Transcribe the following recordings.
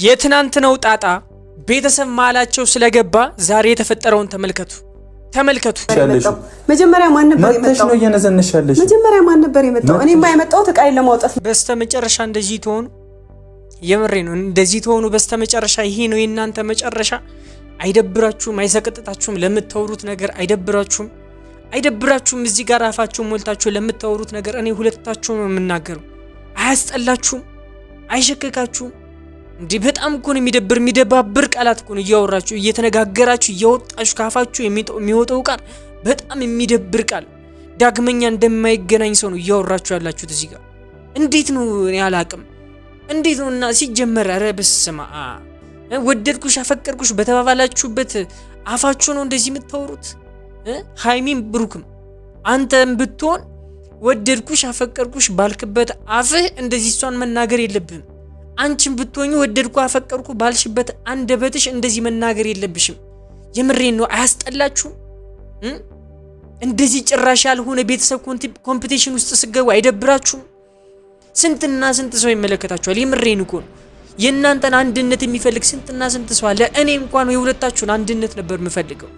የትናንትናው ጣጣ ቤተሰብ ማላቸው ስለገባ ዛሬ የተፈጠረውን ተመልከቱ። መጀመሪያ ማን ነበር የመጣው? ነው እየነዘነሻለሽ። መጀመሪያ ማን ነበር የመጣው? እኔማ የመጣሁት ዕቃዬን ለማውጣት። በስተመጨረሻ እንደዚህ ትሆኑ፣ የምሬ ነው እንደዚህ ትሆኑ። በስተመጨረሻ ይሄ ነው የእናንተ መጨረሻ። አይደብራችሁም? አይሰቀጥጣችሁም? ለምታወሩት ነገር አይደብራችሁም? አይደብራችሁም? እዚህ ጋር አፋችሁን ሞልታችሁ ለምታወሩት ነገር እኔ ሁለታችሁ ነው የምናገረው። አያስጠላችሁም? አይሸከካችሁም? እንዴ በጣም እኮ ነው የሚደባብር ቃላት እኮ ነው እያወራችሁ እየተነጋገራችሁ እያወጣችሁ ካፋችሁ የሚወጣው ቃል በጣም የሚደብር ቃል። ዳግመኛ እንደማይገናኝ ሰው ነው እያወራችሁ ያላችሁት እዚህ ጋር። እንዴት ነው እኔ አላቅም። እንዴት ነው? እና ሲጀመር ኧረ በስመ አብ ወደድኩሽ አፈቀርኩሽ በተባባላችሁበት አፋችሁ ነው እንደዚህ የምታወሩት? ሃይሚም ብሩክም አንተም ብትሆን ወደድኩሽ አፈቀርኩሽ ባልክበት አፍህ እንደዚህ እሷን መናገር የለብህም። አንቺም ብትሆኚ ወደድኩ አፈቀርኩ ባልሽበት አንደበትሽ እንደዚህ መናገር የለብሽም። የምሬን ነው። አያስጠላችሁም? እንደዚህ ጭራሽ ያልሆነ ቤተሰብ ኮምፒቲሽን ውስጥ ስገቡ አይደብራችሁም? ስንትና ስንት ሰው ይመለከታችኋል። የምሬን እኮ ነው። የእናንተን አንድነት የሚፈልግ ስንትና ስንት ሰው አለ። እኔ እንኳን የሁለታችሁን አንድነት ነበር የምፈልገው።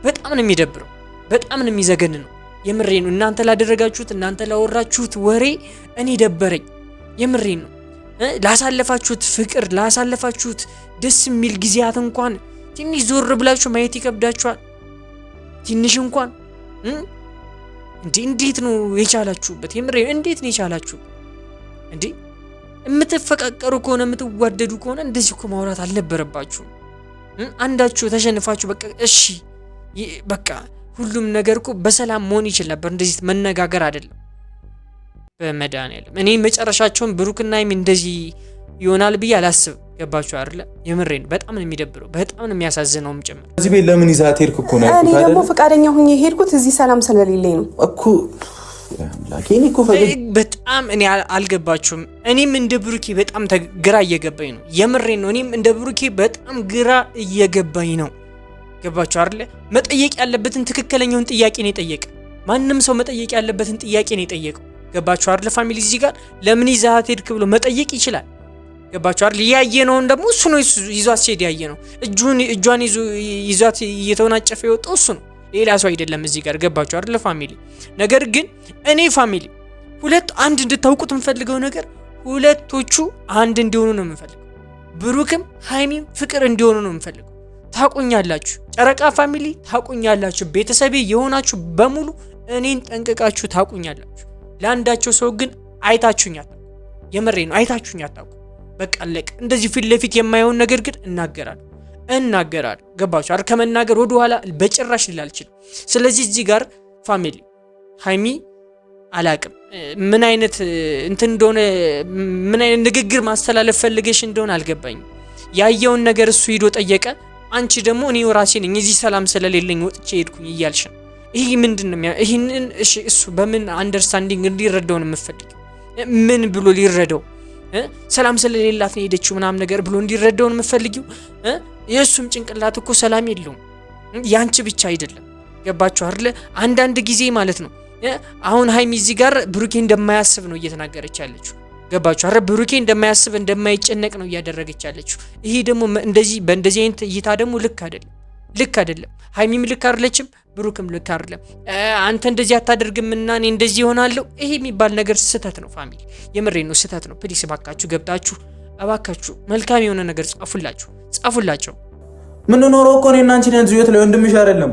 በጣም ነው የሚደብረው፣ በጣም ነው የሚዘገንነው። የምሬን ነው። እናንተ ላደረጋችሁት እናንተ ላወራችሁት ወሬ እኔ ደበረኝ። የምሬን ነው። ላሳለፋችሁት ፍቅር ላሳለፋችሁት ደስ የሚል ጊዜያት እንኳን ትንሽ ዞር ብላችሁ ማየት ይከብዳችኋል። ትንሽ እንኳን እንዴት ነው የቻላችሁበት? የምሬ እንዴት ነው የቻላችሁት? እንዴ የምትፈቃቀሩ ከሆነ የምትዋደዱ ከሆነ እንደዚህ እኮ ማውራት አልነበረባችሁም። አንዳችሁ ተሸንፋችሁ በቃ እሺ በቃ ሁሉም ነገር እኮ በሰላም መሆን ይችል ነበር። እንደዚህ መነጋገር አይደለም። በመድኃኒዓለም እኔ መጨረሻቸውን ብሩክና ሀይሚ እንደዚህ ይሆናል ብዬ አላስብም። ገባችሁ አይደለ? የምሬን በጣም ነው የሚደብረው፣ በጣም ነው የሚያሳዝነውም ጭምር። እዚህ ቤት ለምን ይዛት ሄድክ እኮ ነው ያልኩት። እኔ ደግሞ ፈቃደኛ ሆኜ ሄድኩት እዚህ ሰላም ስለሌለኝ ነው እኮ ላኪን እኮ በጣም እኔ አልገባችሁም። እኔም እንደ ብሩኬ በጣም ግራ እየገባኝ ነው። የምሬን ነው። እኔም እንደ ብሩኬ በጣም ግራ እየገባኝ ነው። ገባችሁ አይደለ? መጠየቅ ያለበትን ትክክለኛውን ጥያቄ ነው የጠየቀ። ማንም ሰው መጠየቅ ያለበትን ጥያቄ ነው የጠየቀው። ገባችሁ አይደለ? ፋሚሊ እዚህ ጋር ለምን ይዛት ሄድክ ብሎ መጠየቅ ይችላል። ገባችሁ አይደል? ያየነውን ደግሞ እሱ ነው ይዟት ሲሄድ ያየነው። እጇን ይዟት እየተወናጨፈ የወጣው እሱ ነው፣ ሌላ ሰው አይደለም እዚህ ጋር። ገባችሁ አይደለ ፋሚሊ? ነገር ግን እኔ ፋሚሊ አንድ እንድታውቁት የምፈልገው ነገር ሁለቶቹ አንድ እንዲሆኑ ነው የምፈልገው። ብሩክም ሃይሚም ፍቅር እንዲሆኑ ነው የምፈልገው። ታቁኛላችሁ፣ ጨረቃ ፋሚሊ ታቁኛላችሁ። ቤተሰቤ የሆናችሁ በሙሉ እኔን ጠንቅቃችሁ ታቁኛላችሁ። ለአንዳቸው ሰው ግን አይታችሁኛል። የምሬ ነው፣ አይታችሁኝ አታውቁ። በቃ አለቀ። እንደዚህ ፊት ለፊት የማይሆን ነገር ግን እናገራለሁ። ገባችሁ አይደል? ከመናገር ወደ ኋላ በጭራሽ ልል አልችልም። ስለዚህ እዚህ ጋር ፋሚሊ ሃይሚ አላቅም ምን አይነት እንትን እንደሆነ ምን አይነት ንግግር ማስተላለፍ ፈልገሽ እንደሆነ አልገባኝም። ያየውን ነገር እሱ ሄዶ ጠየቀ። አንቺ ደግሞ እኔ ራሴ ነኝ እዚህ ሰላም ስለሌለኝ ወጥቼ ሄድኩኝ እያልሽ ነው። ይሄ ምንድነው? ይሄንን እሺ እሱ በምን አንደርስታንዲንግ እንዲረዳው ነው የምፈልገው? ምን ብሎ ሊረዳው? ሰላም ስለሌላት ነው ሄደችው ምናምን ነገር ብሎ እንዲረዳው ነው የምፈልጊው? የእሱም ጭንቅላት እኮ ሰላም የለውም፣ ያንቺ ብቻ አይደለም። ገባችሁ አይደለ? አንዳንድ ጊዜ ማለት ነው አሁን ሃይሚ እዚህ ጋር ብሩኬ እንደማያስብ ነው እየተናገረች ያለችው። ገባችሁ አይደል? ብሩኬ እንደማያስብ እንደማይጨነቅ ነው እያደረገች ያለችው። ይሄ ደግሞ በእንደዚህ አይነት እይታ ደግሞ ልክ አይደለም። ሃይሚም ልክ አይደለችም፣ ብሩክም ልክ አይደለም። አንተ እንደዚህ አታደርግምና እኔ እንደዚህ ይሆናለሁ፣ ይሄ የሚባል ነገር ስህተት ነው ፋሚሊ። የምሬ ነው፣ ስህተት ነው። ፕሊስ እባካችሁ ገብታችሁ እባካችሁ መልካም የሆነ ነገር ጻፉላቸው። ምን ኖረው እኮ እኔና አንቺ ነን ዝዩት ላይ ወንድምሽ አይደለም።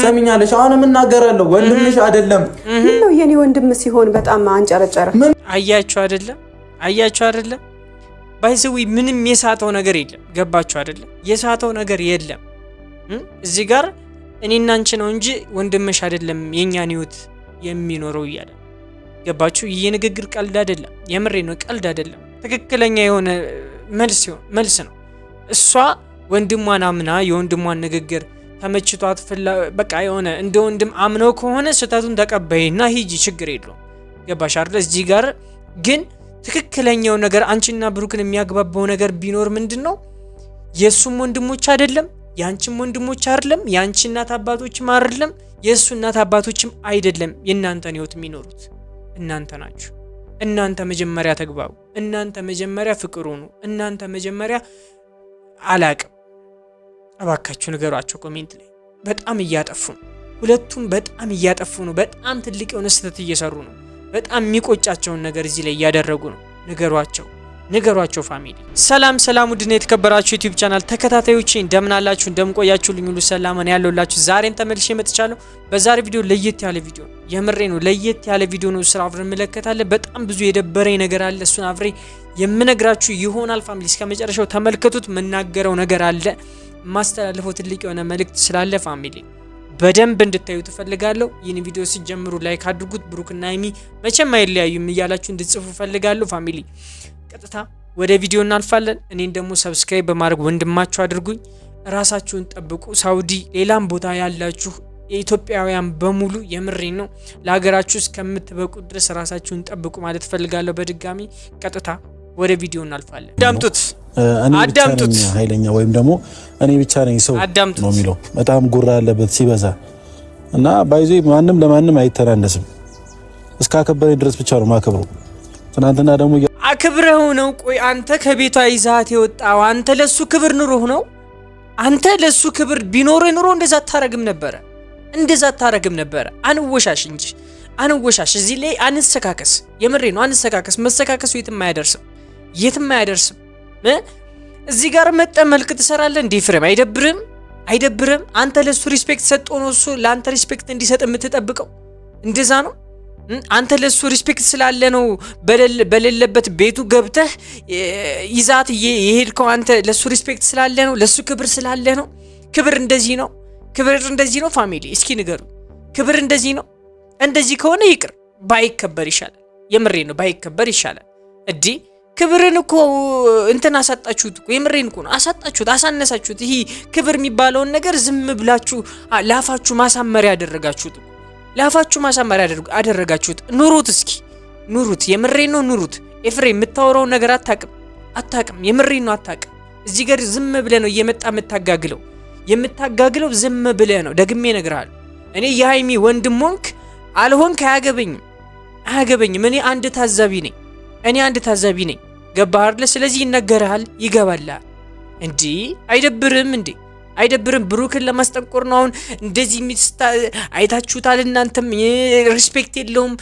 ሰሚኛለሽ? አሁንም እናገራለሁ፣ ወንድምሽ አይደለም። ምን ነው የኔ ወንድም ሲሆን በጣም አንጨረጨረ። አያችሁ አይደለም? ባይዘዊ ምንም የሳተው ነገር የለም። ገባችሁ አይደለም? የሳተው ነገር የለም። እዚህ ጋር እኔና አንቺ ነው እንጂ ወንድምሽ አይደለም የኛን ህይወት የሚኖረው እያለ ገባችሁ? የንግግር ቀልድ አይደለም። የምሬ ነው፣ ቀልድ አይደለም። ትክክለኛ የሆነ መልስ ነው። እሷ ወንድሟን አምና የወንድሟን ንግግር ተመችቷት በቃ የሆነ እንደ ወንድም አምነው ከሆነ ስህተቱን ተቀበይና ሂጂ፣ ችግር የለውም። ገባሽ አይደል? እዚህ ጋር ግን ትክክለኛው ነገር አንቺና ብሩክን የሚያግባባው ነገር ቢኖር ምንድነው? የሱም ወንድሞች አይደለም ያንቺም ወንድሞች አይደለም፣ ያንቺ እናት አባቶችም አይደለም፣ የሱ እናት አባቶችም አይደለም። የእናንተን ህይወት የሚኖሩት እናንተ ናችሁ። እናንተ መጀመሪያ ተግባቡ። እናንተ መጀመሪያ ፍቅር ሁኑ። እናንተ መጀመሪያ አላቅም። እባካችሁ ንገሯቸው ኮሜንት ላይ። በጣም እያጠፉ ነው ሁለቱም፣ በጣም እያጠፉ ነው። በጣም ትልቅ የሆነ ስህተት እየሰሩ ነው። በጣም የሚቆጫቸውን ነገር እዚህ ላይ እያደረጉ ነው። ንገሯቸው ፋሚሊ። ሰላም ውድና የተከበራችሁ ዩቲዩብ ቻናል ተከታታዮቼ እንደምን አላችሁ? እንደምን ቆያችሁልኝ? ሁሉ ሰላም ነው ያለውላችሁ። ዛሬም ተመልሼ መጥቻለሁ። በዛሬ ቪዲዮ ለየት ያለ ቪዲዮ ነው። የምሬ ነው፣ ለየት ያለ ቪዲዮ ነው። ስራ አብረን እንመለከታለን። በጣም ብዙ የደበረኝ ነገር አለ። እሱን አብሬ የምነግራችሁ ይሆናል ፋሚሊ። እስከ መጨረሻው ተመልከቱት። የምናገረው ነገር አለ፣ ማስተላለፈው ትልቅ የሆነ መልእክት ስላለ ፋሚሊ በደንብ እንድታዩ ትፈልጋለሁ። ይህን ቪዲዮ ሲጀምሩ ላይክ አድርጉት። ብሩክና ሀይሚ መቼም አይለያዩም እያላችሁ እንድትጽፉ ፈልጋለሁ ፋሚሊ። ቀጥታ ወደ ቪዲዮ እናልፋለን። እኔን ደግሞ ሰብስክራይብ በማድረግ ወንድማችሁ አድርጉኝ። ራሳችሁን ጠብቁ። ሳውዲ ሌላም ቦታ ያላችሁ የኢትዮጵያውያን በሙሉ የምሬን ነው ለሀገራችሁ እስከምትበቁ ድረስ ራሳችሁን ጠብቁ ማለት ፈልጋለሁ። በድጋሚ ቀጥታ ወደ ቪዲዮ እናልፋለን። አዳምጡት። ኃይለኛ ወይም ደግሞ እኔ ብቻ ነኝ ሰው ነው የሚለው በጣም ጉራ ያለበት ሲበዛ እና ባይዞ ማንም ለማንም አይተናነስም። እስካከበረ ድረስ ብቻ ነው ማከብረው። ትናንትና ደግሞ አክብረው ነው። ቆይ አንተ ከቤቷ ይዛት የወጣው አንተ ለሱ ክብር ኑሮህ ነው። አንተ ለሱ ክብር ቢኖርህ ኑሮ እንደዛ አታረግም ነበረ። አንወሻሽ እንጂ አንወሻሽ። እዚህ ላይ አንሰካከስ። የምሬ ነው፣ አንሰካከስ። መሰካከሱ የትም አያደርስም። እዚህ ጋር መጠ መልክ ትሰራለህ እንዴ? ፍሬም አይደብርም? አንተ ለሱ ሪስፔክት ሰጥቶ ነው እሱ ለአንተ ሪስፔክት እንዲሰጥ የምትጠብቀው? እንደዛ ነው። አንተ ለሱ ሪስፔክት ስላለ ነው በሌለበት ቤቱ ገብተህ ይዛት የሄድከው። አንተ ለሱ ሪስፔክት ስላለ ነው፣ ለሱ ክብር ስላለ ነው። ክብር እንደዚህ ነው ፋሚሊ። እስኪ ንገሩ፣ ክብር እንደዚህ ነው? እንደዚህ ከሆነ ይቅር፣ ባይከበር ይሻላል። የምሬ ነው፣ ባይከበር ይሻላል። እዲ ክብርን እኮ እንትን አሳጣችሁት እኮ። የምሬን እኮ ነው፣ አሳነሳችሁት። ይሄ ክብር የሚባለውን ነገር ዝም ብላችሁ ላፋችሁ ማሳመሪያ ያደረጋችሁት እኮ። ላፋችሁ ማሳመሪያ አደረጋችሁት። ኑሩት፣ የምሬን ነው ኑሩት። ኤፍሬም የምታወራው ነገር አታቅም። የምሬን ነው አታቅም። እዚህ ጋር ዝም ብለህ ነው እየመጣ የምታጋግለው ዝም ብለህ ነው። ደግሜ እነግርሃለሁ፣ እኔ የሀይሚ ወንድም ሆንክ አልሆንክ አያገበኝም። እኔ አንድ ታዛቢ ነኝ። ገባህ አይደል? ስለዚህ ይነገርሃል፣ ይገባልሃል። እንዲህ አይደብርም? ብሩክን ለማስጠንቆር ነው አሁን እንደዚህ አይታችሁታል። እናንተም ሪስፔክት የለውም።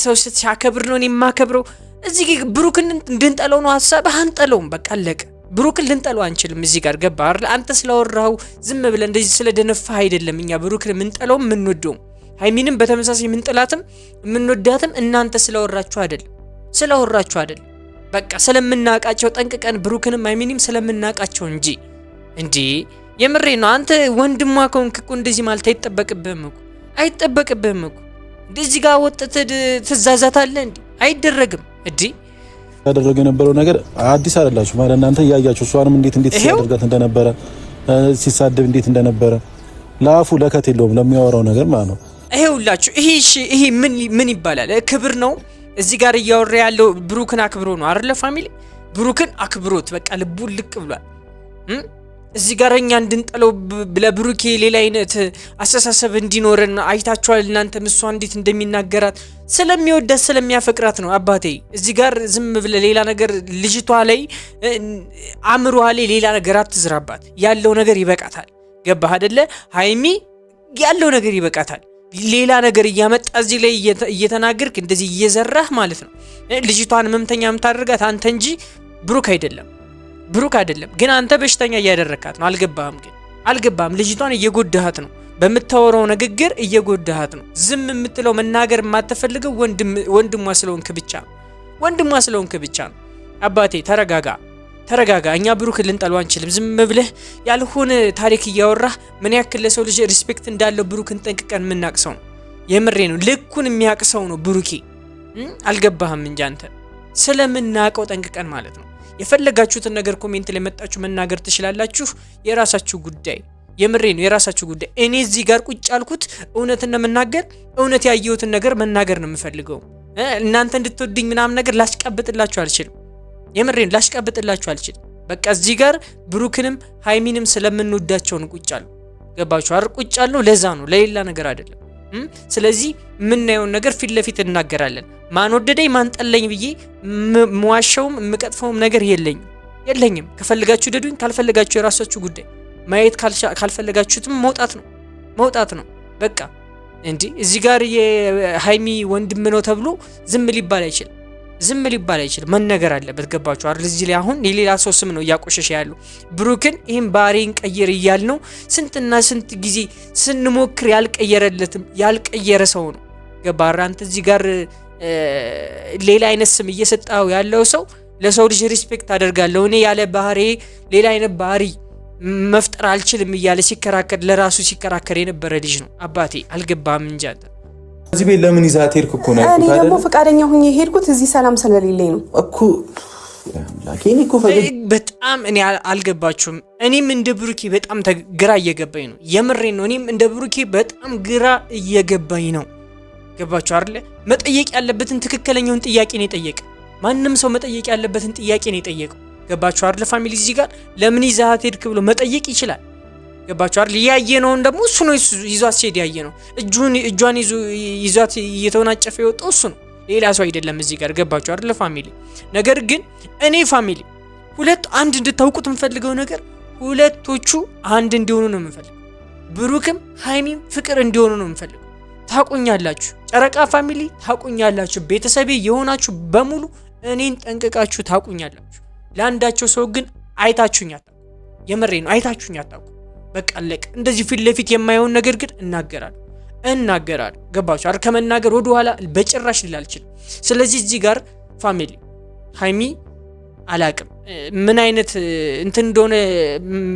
ሰው ሲያከብር ነው እኔ የማከብረው። እዚህ ብሩክን እንድንጠለው ነው ሀሳብህ። አንጠለውም፣ በቃ አለቀ። ብሩክን ልንጠለው አንችልም። እዚህ ጋር ገባህ አይደል? አንተ ስለወራው ዝም ብለህ እንደዚህ ስለደነፋህ አይደለም እኛ ብሩክን የምንጠለውም የምንወደውም። ሀይሚንም በተመሳሳይ የምንጥላትም የምንወዳትም እናንተ ስለወራችሁ አይደለም። በቃ ስለምናቃቸው ጠንቅቀን ብሩክንም ሀይሚንም ስለምናቃቸው እንጂ የምሬ ነው። አንተ ወንድሟ ከሆንክ እኮ እንደዚህ ማለት አይጠበቅብህም እኮ። እንደዚህ ጋር ወጥተህ ትዛዛታለህ እንዴ? አይደረግም። ያደረገ የነበረው ነገር አዲስ አይደላችሁ ማለት እናንተ እያያችሁ እሷንም እንዴት ሲያደርጋት እንደነበረ ሲሳደብ እንዴት እንደነበረ ለአፉ ለከት የለውም ለሚያወራው ነገር ማለት ነው። ይሄውላችሁ ይሄ ምን ይባላል? ክብር ነው። እዚህ ጋር እያወራ ያለው ብሩክን አክብሮ ነው አይደለ ፋሚሊ? ብሩክን አክብሮት በቃ ልቡ ልቅ ብሏል። እዚህ ጋር እኛ እንድንጠለው ለብሩኬ ሌላ አይነት አስተሳሰብ እንዲኖረን አይታችኋል። እናንተ እሷ እንዴት እንደሚናገራት ስለሚወዳት ስለሚያፈቅራት ነው አባቴ። እዚህ ጋር ዝም ብለ ሌላ ነገር ልጅቷ ላይ አእምሯ ላይ ሌላ ነገር አትዝራባት። ያለው ነገር ይበቃታል። ገባህ አይደለ? ሀይሚ ያለው ነገር ይበቃታል። ሌላ ነገር እያመጣ እዚህ ላይ እየተናገርክ እንደዚህ እየዘራህ ማለት ነው ልጅቷን መምተኛ የምታደርጋት አንተ እንጂ ብሩክ አይደለም። ግን አንተ በሽተኛ እያደረካት ነው። አልገባህም? ልጅቷን እየጎዳሃት ነው። በምታወራው ንግግር እየጎዳሃት ነው። ዝም የምትለው መናገር የማትፈልገው ወንድሟ ስለሆንክ ብቻ ነው። አባቴ ተረጋጋ። እኛ ብሩክ ልንጠሉ አንችልም። ዝም ብለህ ያልሆነ ታሪክ እያወራህ ምን ያክል ለሰው ልጅ ሪስፔክት እንዳለው ብሩክን ጠንቅቀን የምናቅሰው ነው። የምሬ ነው፣ ልኩን የሚያቅሰው ነው ብሩኬ። አልገባህም እንጂ አንተ ስለምናቀው ጠንቅቀን ማለት ነው። የፈለጋችሁትን ነገር ኮሜንት ላይ መጣችሁ መናገር ትችላላችሁ። የራሳችሁ ጉዳይ። የምሬ ነው፣ የራሳችሁ ጉዳይ። እኔ እዚህ ጋር ቁጭ አልኩት እውነትን መናገር፣ እውነት ያየሁትን ነገር መናገር ነው የምፈልገው። እናንተ እንድትወዱኝ ምናምን ነገር ላስቀብጥላችሁ አልችልም። የምሬን ላስቀብጥላችሁ አልችልም። በቃ እዚህ ጋር ብሩክንም ሀይሚንም ስለምንወዳቸው ነው ቁጭ አሉ። ገባችሁ አይደል? ቁጭ አሉ። ለዛ ነው፣ ለሌላ ነገር አይደለም። ስለዚህ የምናየውን ነገር ፊት ለፊት እናገራለን። ማን ወደደኝ ማን ጠለኝ ብዬ መዋሸውም የምቀጥፈውም ነገር የለኝም። የለኝም። ከፈልጋችሁ ደዱኝ፣ ካልፈልጋችሁ የራሳችሁ ጉዳይ። ማየት ካልፈልጋችሁትም መውጣት ነው በቃ። እንዴ እዚህ ጋር የሃይሚ ወንድም ነው ተብሎ ዝም ሊባል አይችልም። መነገር አለበት። ገባችሁ አይደል? እዚህ ላይ አሁን የሌላ ሰው ስም ነው እያቆሸሸ ያለው። ብሩክን ይሄን ባህሪን ቀይር እያል ነው ስንትና ስንት ጊዜ ስንሞክር ያልቀየረ ሰው ነው። ገባህ? አንተ እዚህ ጋር ሌላ አይነት ስም እየሰጣው ያለው ሰው ለሰው ልጅ ሪስፔክት አደርጋለሁ እኔ ያለ ባህሪ ሌላ አይነት ባህሪ መፍጠር አልችልም እያለ ለራሱ ሲከራከር የነበረ ልጅ ነው። አባቴ አልገባም እንጂ አንተ እዚህ ቤት ለምን ይዛት ሄድክ እኮ ነው? እኔ ደግሞ ፈቃደኛ ሆኜ ሄድኩት እዚህ ሰላም ስለሌለኝ ነው እኮ። በጣም እኔ አልገባችሁም። እኔም እንደ ብሩኬ በጣም ግራ እየገባኝ ነው። የምሬን ነው። እኔም እንደ ብሩኬ በጣም ግራ እየገባኝ ነው። ገባችሁ አይደለ? መጠየቅ ያለበትን ትክክለኛውን ጥያቄ ነው የጠየቀ። ማንም ሰው መጠየቅ ያለበትን ጥያቄ ነው የጠየቀው። ገባችሁ አይደለ? ፋሚሊ እዚህ ጋር ለምን ይዛት ሄድክ ብሎ መጠየቅ ይችላል። ገባችሁ አይደል? ያየነውን ደግሞ እሱ ነው ይዟት ሲሄድ ያየነው። እጇን ይዟት እየተወናጨፈ የወጣው እሱ ነው፣ ሌላ ሰው አይደለም እዚህ ጋር። ገባችሁ አይደል ፋሚሊ? ነገር ግን እኔ ፋሚሊ አንድ እንድታውቁት የምፈልገው ነገር ሁለቶቹ አንድ እንዲሆኑ ነው የምፈልገው። ብሩክም ሃይሚም ፍቅር እንዲሆኑ ነው የምፈልገው። ታቁኛላችሁ፣ ጨረቃ ፋሚሊ ታቁኛላችሁ፣ ቤተሰቤ የሆናችሁ በሙሉ እኔን ጠንቅቃችሁ ታቁኛላችሁ። ለአንዳቸው ሰው ግን አይታችሁኝ አታውቁ። የምሬ ነው፣ አይታችሁኝ አታውቁ። በቃ አለቀ። እንደዚህ ፊት ለፊት የማይሆን ነገር ግን እናገራለሁ። ገባችሁ አይደል? ከመናገር ወደ ኋላ በጭራሽ ልላልችል። ስለዚህ እዚህ ጋር ፋሚሊ ሃይሚ አላቅም ምን አይነት እንትን እንደሆነ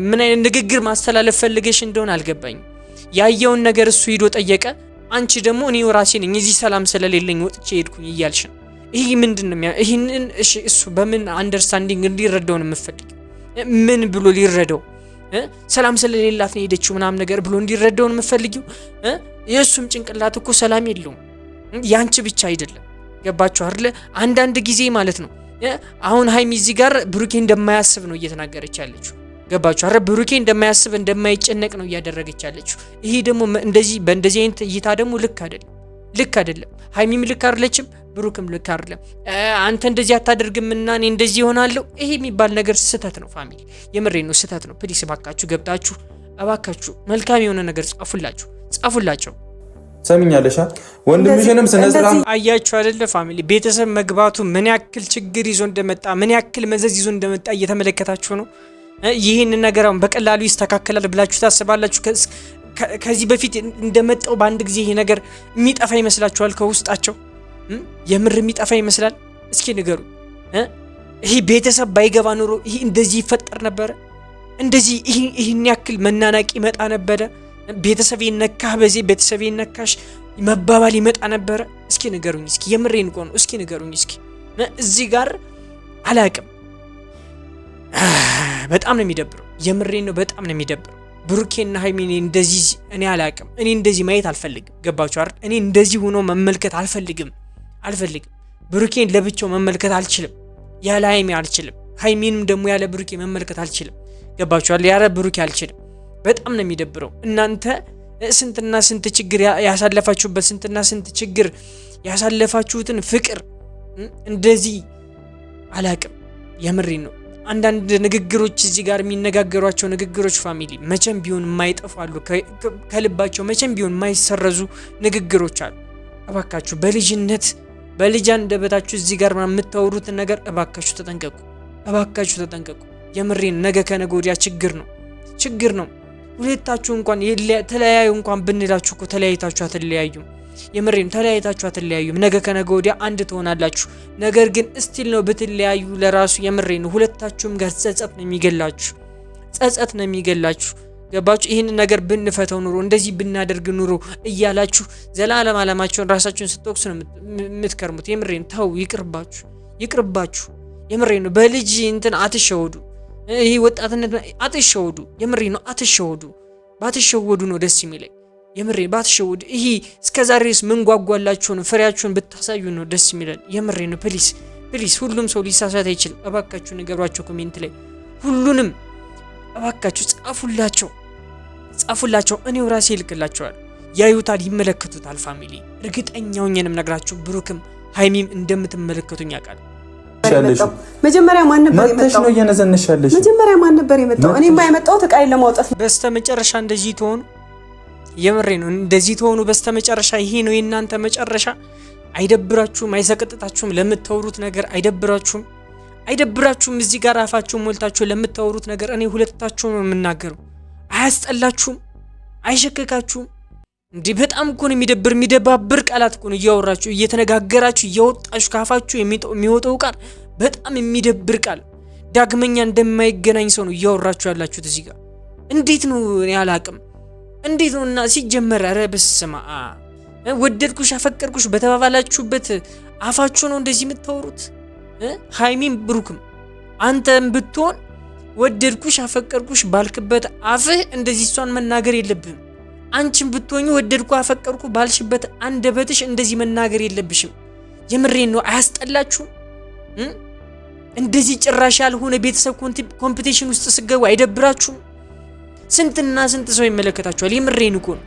ምን አይነት ንግግር ማስተላለፍ ፈልገሽ እንደሆነ አልገባኝም። ያየውን ነገር እሱ ሂዶ ጠየቀ። አንቺ ደግሞ እኔው ራሴ ነኝ እዚህ ሰላም ስለሌለኝ ወጥቼ ሄድኩኝ እያልሽ ነው። ይሄ ምንድነው? ይሄንን እሱ በምን አንደርስታንዲንግ እንዲረዳው ነው የምፈልግ? ምን ብሎ ሊረዳው? ሰላም ስለሌላት ነው ሄደችው ምናምን ነገር ብሎ እንዲረዳው ነው የምፈልጊው? የእሱም ጭንቅላት እኮ ሰላም የለውም፣ ያንቺ ብቻ አይደለም። ገባችሁ አይደለ? አንዳንድ ጊዜ ማለት ነው አሁን ሃይሚ እዚህ ጋር ብሩኬ እንደማያስብ ነው እየተናገረች ያለችው። ገባችሁ አይደል? ብሩኬ እንደማያስብ እንደማይጨነቅ ነው እያደረገች ያለችው። ይሄ ደግሞ በእንደዚህ አይነት እይታ ደግሞ ልክ አይደለም። ሃይሚም ልክ አይደለችም፣ ብሩክም ልክ አይደለም። አንተ እንደዚህ አታደርግም እና እኔ እንደዚህ ይሆናለሁ፣ ይሄ የሚባል ነገር ስህተት ነው ፋሚሊ። የምሬ ነው፣ ስህተት ነው። ፕሊስ እባካችሁ ገብታችሁ እባካችሁ መልካም የሆነ ነገር ጻፉላቸው። ሰምኛለሽ? ወንድምሽንም ስነስራ አያችሁ አይደለ ፋሚሊ? ቤተሰብ መግባቱ ምን ያክል ችግር ይዞ እንደመጣ ምን ያክል መዘዝ ይዞ እንደመጣ እየተመለከታችሁ ነው። ይህን ነገር አሁን በቀላሉ ይስተካከላል ብላችሁ ታስባላችሁ? ከዚህ በፊት እንደመጣው በአንድ ጊዜ ይሄ ነገር የሚጠፋ ይመስላችኋል? ከውስጣቸው የምር የሚጠፋ ይመስላል? እስኪ ንገሩ። ይሄ ቤተሰብ ባይገባ ኖሮ ይሄ እንደዚህ ይፈጠር ነበረ? እንደዚህ ይህን ያክል መናናቅ ይመጣ ነበረ? ቤተሰብ ይነካህ በዚህ ቤተሰብ ይነካሽ መባባል ይመጣ ነበረ? እስኪ ንገሩኝ። እስኪ የምሬን እኮ ነው። እስኪ ንገሩኝ። እስኪ እዚህ ጋር አላቅም። በጣም ነው የሚደብረው። የምሬን ነው። በጣም ነው የሚደብረው። ብሩኬና ሃይሚ እንደዚህ እኔ አላቅም። እኔ እንደዚህ ማየት አልፈልግም። ገባችሁ አይደል? እኔ እንደዚህ ሆኖ መመልከት አልፈልግም። ብሩኬን ለብቻው መመልከት አልችልም፣ ያለ ሃይሚ አልችልም። ሃይሚንም ደግሞ ያለ ብሩኬ መመልከት አልችልም። ገባችሁ አይደል? ያለ ብሩኬ አልችልም። በጣም ነው የሚደብረው። እናንተ ስንትና ስንት ችግር ያሳለፋችሁበት ስንትና ስንት ችግር ያሳለፋችሁትን ፍቅር እንደዚህ አላቅም። የምሬን ነው። አንዳንድ ንግግሮች እዚህ ጋር የሚነጋገሯቸው ንግግሮች ፋሚሊ መቼም ቢሆን የማይጠፉ አሉ። ከልባቸው መቼም ቢሆን የማይሰረዙ ንግግሮች አሉ። እባካችሁ በልጅ አንደበታችሁ እዚህ ጋር የምታወሩትን ነገር እባካችሁ ተጠንቀቁ። የምሬን ነገ ከነገ ወዲያ ችግር ነው። ሁለታችሁ እንኳን ተለያዩ እንኳን ብንላችሁ እኮ ተለያይታችሁ አትለያዩም። የምሬን ተለያይታችሁ አትለያዩም። ነገ ከነገ ወዲያ አንድ ትሆናላችሁ። ነገር ግን እስቲል ነው ብትለያዩ ለራሱ የምሬን ነው ሁለታችሁም ጋር ጸጸት ነው የሚገላችሁ። ገባችሁ? ይህን ነገር ብንፈተው ኑሮ እንደዚህ ብናደርግ ኑሮ እያላችሁ ዘላለም አለማችሁን ራሳችሁን ስትወቅሱ ነው የምትከርሙት። የምሬን ተው፣ ይቅርባችሁ። የምሬን ነው። በልጅ እንትን አትሸወዱ። ይሄ ወጣትነት አትሸወዱ። የምሬን ነው። አትሸወዱ። ባትሸወዱ ነው ደስ የሚለኝ። የምሬን ባትሸወዱ። ይሄ እስከዛሬስ ምን ጓጓላችሁን ፍሬያችሁን ብታሳዩ ነው ደስ የሚለን። የምሬን ነው። ፕሊስ ሁሉም ሰው ሊሳሳት አይችልም። እባካችሁ ንገሯቸው ኮሜንት ላይ ሁሉንም እባካችሁ ጻፉላቸው። እኔው ራሴ ይልክላቸዋል። ያዩታል፣ ይመለከቱታል። ፋሚሊ እርግጠኛው ነኝም ነግራችሁ ብሩክም ሃይሚም እንደምትመለከቱኝ ያውቃል። ያለሽው? መጀመሪያ ማን ነበር የመጣው? መጥተሽ ነው እየነዘነሽ ያለሽው። መጀመሪያ ማን ነበር የመጣው? እኔማ የመጣሁት ዕቃዬን ለማውጣት። በስተመጨረሻ እንደዚህ ትሆኑ፣ የምሬ ነው እንደዚህ ትሆኑ። በስተመጨረሻ ይሄ ነው የእናንተ መጨረሻ። አይደብራችሁም? አይሰቀጥጣችሁም? ለምታወሩት ነገር አይደብራችሁም? አይደብራችሁም? እዚህ ጋር አፋችሁን ሞልታችሁ ለምታወሩት ነገር እኔ ሁለታችሁ ነው የምናገረው። አያስጠላችሁም? አይሸከካችሁም? እንዲህ በጣም እኮ ነው የሚደባብር ቃላት እኮ ነው እያወራችሁ እየተነጋገራችሁ እያወጣችሁ ካፋችሁ የሚወጣው ቃል በጣም የሚደብር ቃል። ዳግመኛ እንደማይገናኝ ሰው ነው እያወራችሁ ያላችሁት እዚህ ጋር። እንዴት ነው እኔ አላቅም። እንዴት ነው? እና ሲጀመር ኧረ በስመ አብ ወደድኩሽ አፈቀርኩሽ በተባባላችሁበት አፋችሁ ነው እንደዚህ የምታወሩት? ሃይሚም ብሩክም አንተም ብትሆን ወደድኩሽ አፈቀርኩሽ ባልክበት አፍህ እንደዚህ እሷን መናገር የለብህም። አንቺም ብትሆኚ ወደድኩ አፈቀርኩ ባልሽበት አንደበትሽ እንደዚህ መናገር የለብሽም። የምሬን ነው። አያስጠላችሁም? እንደዚህ ጭራሽ ያልሆነ ቤተሰብ ኮምፒቲሽን ውስጥ ስገቡ አይደብራችሁም? ስንትና ስንት ሰው ይመለከታችኋል። የምሬን እኮ ነው።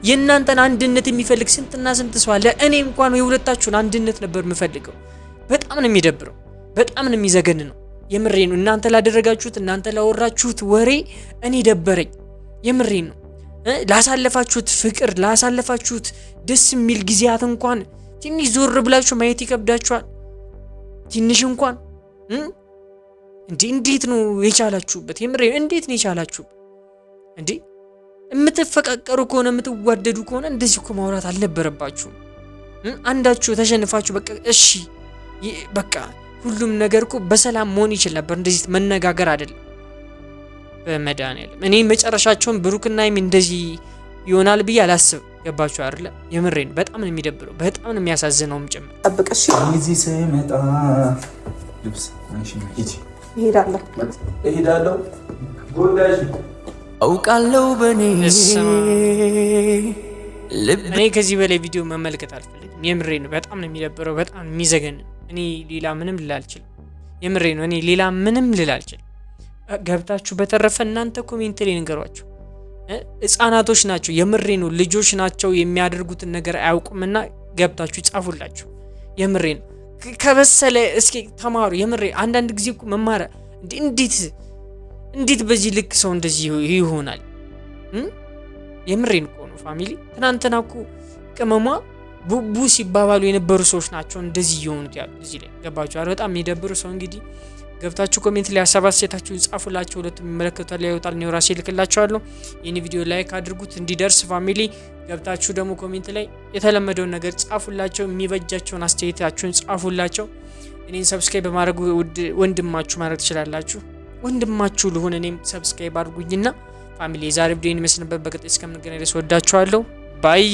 የእናንተን አንድነት የሚፈልግ ስንትና ስንት ሰው አለ። እኔ እንኳን የሁለታችሁን አንድነት ነበር የምፈልገው። በጣም ነው የሚደብረው። በጣም ነው የሚዘገን ነው። የምሬን ነው። እናንተ ላደረጋችሁት እናንተ ላወራችሁት ወሬ እኔ ደበረኝ። የምሬን ነው። ላሳለፋችሁት ፍቅር ላሳለፋችሁት ደስ የሚል ጊዜያት እንኳን ትንሽ ዞር ብላችሁ ማየት ይከብዳችኋል። ትንሽ እንኳን እንዴት ነው የቻላችሁበት? የምሬን እንዴት ነው የቻላችሁበት? እንዴ የምትፈቃቀሩ ከሆነ የምትዋደዱ ከሆነ እንደዚህ እኮ ማውራት አልነበረባችሁም። አንዳችሁ ተሸንፋችሁ በቃ እሺ በቃ ሁሉም ነገር እኮ በሰላም መሆን ይችል ነበር። እንደዚህ መነጋገር አይደለም። በመድኃኒዓለም እኔ መጨረሻቸውን ብሩክና ሀይሚ እንደዚህ ይሆናል ብዬ አላስብም። ገባችሁ አይደለ? የምሬን በጣም ነው የሚደብረው፣ በጣም ነው የሚያሳዝነውም ጭምር። ጠብቀሽ እዚህ ስመጣ ልብስ አንሺ ሂጂ። እሄዳለሁ ጎዳሽ አውቃለሁ በኔ እኔ ከዚህ በላይ ቪዲዮ መመልከት አልፈልግም። የምሬን ነው። በጣም ነው የሚደብረው፣ በጣም የሚዘገን። እኔ ሌላ ምንም ልል አልችልም። የምሬን ነው። እኔ ሌላ ምንም ልል አልችልም። ገብታችሁ በተረፈ እናንተ ኮሜንት ላይ ንገሯቸው። ህፃናቶች ናቸው። የምሬን ነው። ልጆች ናቸው። የሚያደርጉትን ነገር አያውቁምና ገብታችሁ ጻፉላችሁ። የምሬን ነው። ከበሰለ እስኪ ተማሩ። የምሬ አንዳንድ ጊዜ እኮ መማር እንዴት በዚህ ልክ ሰው እንደዚህ ይሆናል? የምሬን እኮ ነው ፋሚሊ። ትናንትና እኮ ቅመሟ ቡቡ ሲባባሉ የነበሩ ሰዎች ናቸው እንደዚህ እየሆኑት ያሉት እዚህ ላይ ገባችሁ? በጣም የሚደብሩ ሰው። እንግዲህ ገብታችሁ ኮሜንት ላይ ሀሳብ አስተያየታችሁን ጻፉላችሁ። ሁለቱም የሚመለከቷል ያዩታል። ነው ራሴ ልክላችኋለሁ። ይህን ቪዲዮ ላይክ አድርጉት እንዲደርስ ፋሚሊ። ገብታችሁ ደግሞ ኮሜንት ላይ የተለመደውን ነገር ጻፉላቸው። የሚበጃቸውን አስተያየታችሁን ጻፉላቸው። እኔን ሰብስክራይብ በማድረግ ወንድማችሁ ማድረግ ትችላላችሁ። ወንድማችሁ ልሁን። እኔም ሰብስክራይብ አድርጉኝና ፋሚሊ የዛሬ ቪዲዮ ይመስል ነበር። በቀጣይ እስከምንገናኝ ድረስ ወዳችኋለሁ። ባይ